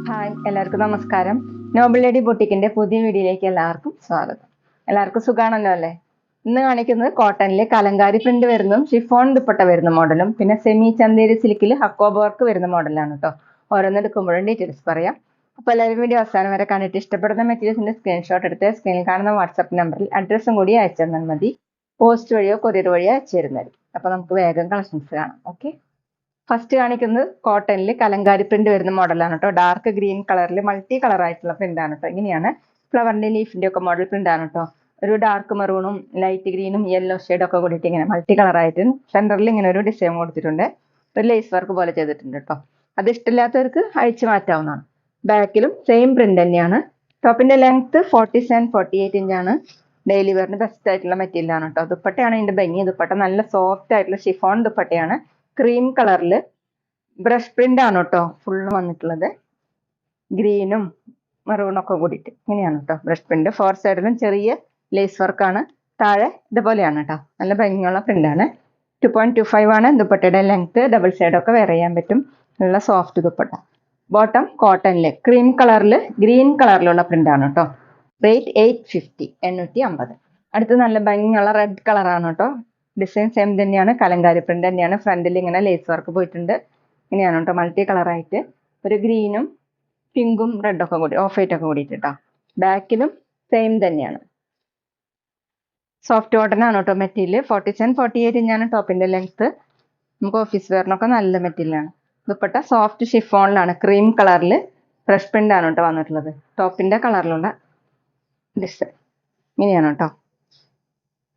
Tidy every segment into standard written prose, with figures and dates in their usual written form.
Hi, എല്ലാവർക്കും നമസ്കാരം. Noble lady ബൊട്ടിക്കിന്റെ പുതിയ വീഡിയോയിലേക്ക് എല്ലാവർക്കും സ്വാഗതം. എല്ലാവർക്കും സുഖാണല്ലോ അല്ലേ? ഇന്ന് കാണിക്കുന്നത് കോട്ടണിൽ കലങ്കാരി പ്രിന്റ് വരുന്നതും ഷിഫോൺ ദുപ്പട്ട വരുന്ന മോഡലും പിന്നെ സെമി ചന്തേരി സിൽക്കിൽ ഹക്കോബ വർക്ക് വരുന്ന മോഡലാണ് കേട്ടോ. ഓരോന്നെടുക്കുമ്പോഴും ഡീറ്റെയിൽസ് പറയാം. അപ്പോൾ എല്ലാവരും വീഡിയോ അവസാനം വരെ കണ്ടിട്ട് ഇഷ്ടപ്പെടുന്ന മെറ്റീരിയൽസിന്റെ സ്ക്രീൻഷോട്ട് എടുത്ത് സ്ക്രീനിൽ കാണുന്ന വാട്സാപ്പ് നമ്പറിൽ അഡ്രസ്സും കൂടി അയച്ചു തന്നാൽ മതി. പോസ്റ്റ് വഴിയോ കൊറിയർ വഴിയോ അയച്ചു തരുന്നതായിരിക്കും. അപ്പോൾ നമുക്ക് വേഗം കളക്ഷൻസ് കാണാം. ഓക്കെ, ഫസ്റ്റ് കാണിക്കുന്നത് കോട്ടണിൽ കലങ്കാരി പ്രിന്റ് വരുന്ന മോഡലാണ് കേട്ടോ. ഡാർക്ക് ഗ്രീൻ കളറിൽ മൾട്ടി കളർ ആയിട്ടുള്ള പ്രിന്റ് ആണ് കേട്ടോ. ഇങ്ങനെയാണ് ഫ്ലവറിന്റെ ലീഫിന്റെ ഒക്കെ മോഡൽ പ്രിന്റ് ആണ് കേട്ടോ. ഒരു ഡാർക്ക് മെറൂണും ലൈറ്റ് ഗ്രീനും യെല്ലോ ഷെയ്ഡും ഒക്കെ കൂടിയിട്ട് ഇങ്ങനെ മൾട്ടി കളർ ആയിട്ട് സെന്ററിൽ ഇങ്ങനെ ഒരു ഡിസൈൻ കൊടുത്തിട്ടുണ്ട്. ഒരു ലേസ് വർക്ക് പോലെ ചെയ്തിട്ടുണ്ട് കേട്ടോ. അത് ഇഷ്ടമില്ലാത്തവർക്ക് അഴിച്ചു മാറ്റാവുന്നതാണ്. ബാക്കിലും സെയിം പ്രിന്റ് തന്നെയാണ്. ടോപ്പിന്റെ ലെങ്ത് 47-48 ഇഞ്ചാണ്. ഡെയിലി വെയറിന് ബെസ്റ്റ് ആയിട്ടുള്ള മെറ്റീരിയൽ ആണ് കേട്ടോ. ദുപ്പട്ടയാണ് ഇതിന്റെ ഭംഗി. ദുപ്പട്ട നല്ല സോഫ്റ്റ് ആയിട്ടുള്ള ഷിഫോൺ ദുപ്പട്ടയാണ്. ക്രീം കളറിൽ ബ്രഷ് പ്രിന്റ് ആണ് കേട്ടോ ഫുള്ള് വന്നിട്ടുള്ളത്. ഗ്രീനും മെറൂണും ഒക്കെ കൂടിയിട്ട് ഇങ്ങനെയാണ് കേട്ടോ ബ്രഷ് പ്രിന്റ്. 4 സൈഡിലും ചെറിയ ലേസ് വർക്കാണ്. താഴെ ഇതുപോലെയാണ് കേട്ടോ. നല്ല ഭംഗിയുള്ള പ്രിന്റ് ആണ്. 2.25 ആണ് ദുപ്പട്ടയുടെ ലെങ്ത്. ഡബിൾ സൈഡ് ഒക്കെ വെയർ ചെയ്യാൻ പറ്റും. നല്ല സോഫ്റ്റ് ദുപ്പട്ട. ബോട്ടം കോട്ടണില് ക്രീം കളറിൽ ഗ്രീൻ കളറിലുള്ള പ്രിന്റ് ആണ് കേട്ടോ. റേറ്റ് 850, 850. അടുത്ത് നല്ല ഭംഗിയുള്ള റെഡ് കളറാണ് കേട്ടോ. ഡിസൈൻ സെയിം തന്നെയാണ്. കലങ്കാരി പ്രിന്റ് തന്നെയാണ്. ഫ്രണ്ടിൽ ഇങ്ങനെ ലേസ് വർക്ക് പോയിട്ടുണ്ട്. ഇങ്ങനെയാണ് കേട്ടോ മൾട്ടി കളറായിട്ട്. ഒരു ഗ്രീനും പിങ്കും റെഡൊക്കെ കൂടി ഓഫ് വൈറ്റ് ഒക്കെ കൂടിയിട്ട് കേട്ടോ. ബാക്കിലും സെയിം തന്നെയാണ്. സോഫ്റ്റ് കോട്ടൺ ആണ് കേട്ടോ മെറ്റീരിയൽ. 47-48 ഇഞ്ചാണ് ടോപ്പിന്റെ ലെങ്ത്. നമുക്ക് ഓഫീസ് വെയറിനൊക്കെ നല്ല മെറ്റീരിയലാണ്. ദുപ്പട്ട സോഫ്റ്റ് ഷിഫോണിലാണ്. ക്രീം കളറിൽ ബ്രഷ് പ്രിന്റ് ആണ് കേട്ടോ വന്നിട്ടുള്ളത്. ടോപ്പിന്റെ കളറിലുള്ള ഡിസൈൻ ഇങ്ങനെയാണ് കേട്ടോ.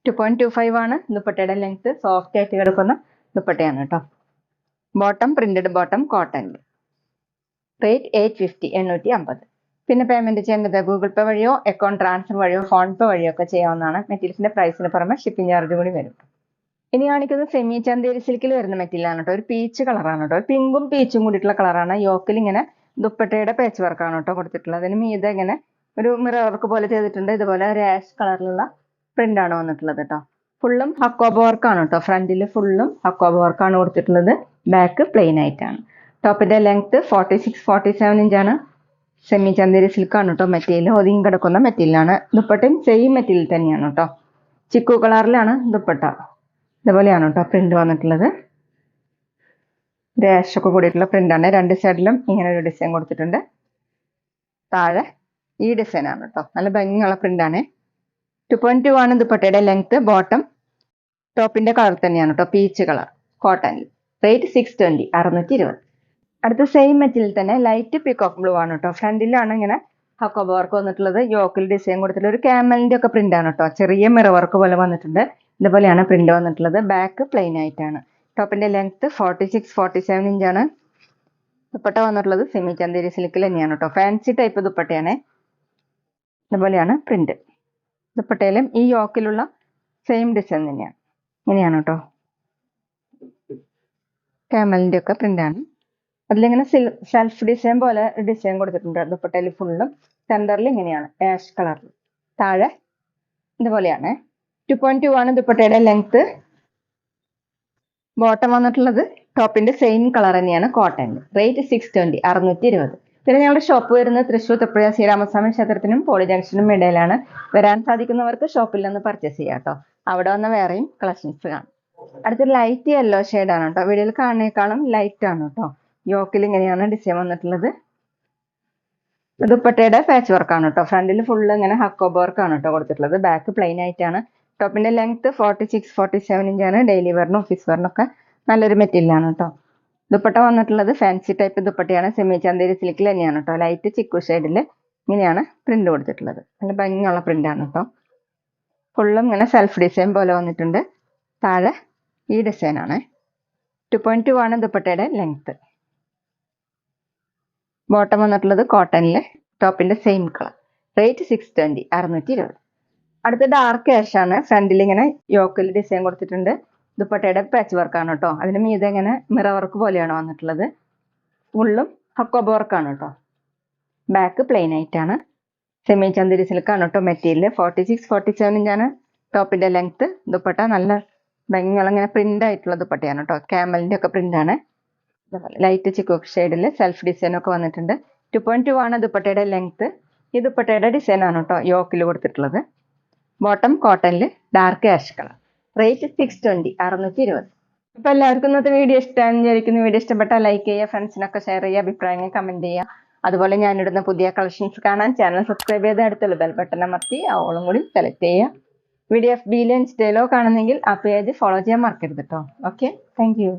2.25 ആണ് ദുപ്പട്ടയുടെ ലെങ്ത്. സോഫ്റ്റ് ആയിട്ട് കിടക്കുന്ന ദുപ്പട്ടയാണ് കേട്ടോ. Bottom printed bottom cotton. Rate 850, 850. പിന്നെ പേയ്മെന്റ് ചെയ്യുന്നത് ഗൂഗിൾ പേ വഴിയോ അക്കൗണ്ട് ട്രാൻസ്ഫർ വഴിയോ ഫോൺ പേ വഴിയോ ഒക്കെ ചെയ്യാവുന്നതാണ്. മെറ്റീരിയൽസിന്റെ പ്രൈസിന് പുറമെ ഷിപ്പിംഗ് ചാർജ് കൂടി വരും. ഇനി കാണിക്കുന്നത് സെമി ചന്തേരി സിൽക്കിൽ വരുന്ന മെറ്റീരിയൽ ആണ് കേട്ടോ. ഒരു പീച്ച് കളറാണ് കേട്ടോ. പിങ്കും പീച്ചും കൂടിയിട്ടുള്ള കളറാണ്. യോക്കിൽ ഇങ്ങനെ ദുപ്പട്ടയുടെ പേച്ച് വർക്കാണ് കേട്ടോ കൊടുത്തിട്ടുള്ളത്. അതിന് മീതെ ഇങ്ങനെ ഒരു മിറർ വർക്ക് പോലെ ചെയ്തിട്ടുണ്ട്. ഇതുപോലെ ഒരു ആഷ് കളറിലുള്ള പ്രിന്റ് ആണ് വന്നിട്ടുള്ളത് കേട്ടോ. ഫുള്ളും ഹക്കോബ വർക്കാണ് കേട്ടോ. ഫ്രണ്ടിൽ ഫുള്ളും ഹക്കോബ വർക്കാണ് കൊടുത്തിട്ടുള്ളത്. ബാക്ക് പ്ലെയിൻ ആയിട്ടാണ്. ടോപ്പിന്റെ ലെങ്ത് 46-47 ഇഞ്ചാണ്. സെമി ചന്തേരി സിൽക്കാണ് കേട്ടോ മെറ്റീരിയൽ. ഒതുങ്ങി കിടക്കുന്ന മെറ്റീരിയലാണ്. ദുപ്പട്ടയും സെയിം മെറ്റീരിയൽ തന്നെയാണ് കേട്ടോ. ചിക്കു കളറിലാണ് ദുപ്പട്ട. ഇതുപോലെയാണ് കേട്ടോ പ്രിന്റ് വന്നിട്ടുള്ളത്. ഡാഷ് ഒക്കെ കൂടിയിട്ടുള്ള പ്രിന്റ് ആണ്. രണ്ട് സൈഡിലും ഇങ്ങനെ ഒരു ഡിസൈൻ കൊടുത്തിട്ടുണ്ട്. താഴെ ഈ ഡിസൈൻ ആണ് കേട്ടോ. നല്ല ഭംഗിയുള്ള പ്രിന്റ് ആണ്. 2.2 ആണ് ദുപ്പട്ടയുടെ ലെങ്ത്. ബോട്ടം ടോപ്പിന്റെ കളർ തന്നെയാണ് കേട്ടോ. പീച്ച് കളർ കോട്ടണിൽ. റേറ്റ് 620, 620. അടുത്ത സെയിം മെറ്റീരിയൽ തന്നെ ലൈറ്റ് പീകോക്ക് ബ്ലൂ ആണ് കേട്ടോ. ഫ്രണ്ടിലാണ് ഇങ്ങനെ ഹക്കോബ വർക്ക് വന്നിട്ടുള്ളത്. യോക്കിൽ ഡിസൈൻ കൊടുത്തിട്ടുള്ള ഒരു ക്യാമലിന്റെ ഒക്കെ പ്രിന്റ് ആണ് കേട്ടോ. ചെറിയ മിറർ വർക്ക് പോലെ വന്നിട്ടുണ്ട്. ഇതുപോലെയാണ് പ്രിന്റ് വന്നിട്ടുള്ളത്. ബാക്ക് പ്ലെയിൻ ആയിട്ടാണ്. ടോപ്പിന്റെ ലെങ്ത് 46-47 ഇഞ്ചാണ്. ദുപ്പട്ട വന്നിട്ടുള്ളത് സെമി ചന്തേരി സിൽക്കിൽ തന്നെയാണ് കേട്ടോ. ഫാൻസി ടൈപ്പ് ദുപ്പട്ടയാണ്. ഇതുപോലെയാണ് പ്രിന്റ്. ദുപ്പട്ടയിലും ഈ യോക്കിലുള്ള സെയിം ഡിസൈൻ തന്നെയാണ്. ഇങ്ങനെയാണ് കേട്ടോ. ക്യാമലിന്റെ ഒക്കെ പ്രിന്റ് ആണ്. അതിലിങ്ങനെ സെൽഫ് ഡിസൈൻ പോലെ ഡിസൈൻ കൊടുത്തിട്ടുണ്ട്. ദുപ്പട്ടയിൽ ഫുള്ളും സെന്ററിൽ ഇങ്ങനെയാണ് ആഷ് കളറിൽ. താഴെ ഇതുപോലെയാണ്. 2.2 ആണ് ദുപ്പട്ടയുടെ ലെങ്ത്. ബോട്ടം വന്നിട്ടുള്ളത് ടോപ്പിന്റെ സെയിം കളർ തന്നെയാണ് കോട്ടണിൽ. റേറ്റ് 620, 620. പിന്നെ ഞങ്ങളുടെ ഷോപ്പ് വരുന്നത് തൃശ്ശൂർ ത്രിപുര ശ്രീരാമസ്വാമി ക്ഷേത്രത്തിനും പോളി ജംഗ്ഷനും ഇടയിലാണ്. വരാൻ സാധിക്കുന്നവർക്ക് ഷോപ്പിൽ നിന്ന് പർച്ചേസ് ചെയ്യാം കേട്ടോ. അവിടെ വന്ന് വേറെയും കളക്ഷൻസ് കാണാം. അടുത്തൊരു ലൈറ്റ് യെല്ലോ ആണ് കേട്ടോ. വീഡിയോയിൽ കാണുന്നേക്കാളും ലൈറ്റ് ആണ് കേട്ടോ. യോക്കിൽ ഇങ്ങനെയാണ് ഡിസൈൻ വന്നിട്ടുള്ളത്. ദുപ്പട്ടയുടെ പാച്ച് വർക്കാണ് കേട്ടോ. ഫ്രണ്ടിൽ ഫുള്ള് ഇങ്ങനെ ഹക്കോബ വർക്കാണ് കേട്ടോ കൊടുത്തിട്ടുള്ളത്. ബാക്ക് പ്ലെയിൻ ആയിട്ടാണ്. ടോപ്പിന്റെ ലെങ്ത് 46-47 ഇഞ്ചാണ്. ഡെയിലി വെയറിനും ഓഫീസ് വെയറിനും ഒക്കെ നല്ലൊരു മെറ്റീരിയൽ ആണ് കേട്ടോ. ദുപ്പട്ട വന്നിട്ടുള്ളത് ഫാൻസി ടൈപ്പ് ദുപ്പട്ടയാണ്. സെമി ചന്തേരി സിൽക്കിൽ തന്നെയാണ് കേട്ടോ. ലൈറ്റ് ചിക്കു ഷെയ്ഡിൽ ഇങ്ങനെയാണ് പ്രിന്റ് കൊടുത്തിട്ടുള്ളത്. നല്ല ഭംഗിയുള്ള പ്രിന്റ് ആണ് കേട്ടോ. ഫുള്ളും ഇങ്ങനെ സെൽഫ് ഡിസൈൻ പോലെ വന്നിട്ടുണ്ട്. താഴെ ഈ ഡിസൈൻ ആണ്. 2.2 ആണ് ദുപ്പട്ടയുടെ ലെങ്ത്. ബോട്ടം വന്നിട്ടുള്ളത് കോട്ടണില്. ടോപ്പിന്റെ സെയിം കളർ. റേറ്റ് 620, 620. അടുത്ത ഡാർക്ക് ആഷ് ആണ്. ഫ്രണ്ടിൽ ഇങ്ങനെ യോക്കിൽ ഡിസൈൻ കൊടുത്തിട്ടുണ്ട്. ദുപ്പട്ടയുടെ പാച്ച് വർക്കാണ് കേട്ടോ. അതിന് മീതെ ഇങ്ങനെ മിറർ വർക്ക് പോലെയാണ് വന്നിട്ടുള്ളത്. ഫുള്ളും ഹക്കോബ വർക്കാണ് കേട്ടോ. ബാക്ക് പ്ലെയിൻ ആയിട്ടാണ്. സെമി ചന്തേരി സിൽക്കാണ് കേട്ടോ മെറ്റീരിയൽ. 46-47 ഇഞ്ചാണ് ടോപ്പിന്റെ ലെങ്ത്. ദുപ്പട്ട നല്ല ഭംഗികളിങ്ങനെ പ്രിന്റ് ആയിട്ടുള്ള ദുപ്പട്ടയാണ് കേട്ടോ. ക്യാമലിന്റെ ഒക്കെ പ്രിന്റ് ആണ്. ലൈറ്റ് ചിക്കോക്ക് ഷെയ്ഡിൽ സെൽഫ് ഡിസൈൻ ഒക്കെ വന്നിട്ടുണ്ട്. 2.2 ആണ് ദുപ്പട്ടയുടെ ലെങ്ത്. ഈ ദുപ്പട്ടയുടെ ഡിസൈൻ ആണ് കേട്ടോ യോക്കിൽ കൊടുത്തിട്ടുള്ളത്. ബോട്ടം കോട്ടണിൽ ഡാർക്ക് ആഷ് കളർ. റേറ്റ് 620, 620. അപ്പോൾ എല്ലാവർക്കും ഇന്നത്തെ വീഡിയോ ഇഷ്ടമാണെന്ന് വിചാരിക്കുന്നു. വീഡിയോ ഇഷ്ടപ്പെട്ടാൽ ലൈക്ക് ചെയ്യുക, ഫ്രണ്ട്സിനൊക്കെ ഷെയർ ചെയ്യുക, അഭിപ്രായങ്ങൾ കമന്റ് ചെയ്യുക. അതുപോലെ ഞാനിടുന്ന പുതിയ കളക്ഷൻസ് കാണാൻ ചാനൽ സബ്സ്ക്രൈബ് ചെയ്ത് അടുത്തുള്ള ബെൽ ബട്ടൺ അമർത്തി ഓളും കൂടി സെലക്ട് ചെയ്യുക. വീഡിയോ FBയിലോ ഇൻസ്റ്റയിലോ കാണുന്നെങ്കിൽ ആ പേജ് ഫോളോ ചെയ്യാൻ മറക്കരുത് കേട്ടോ. Okay, thank you.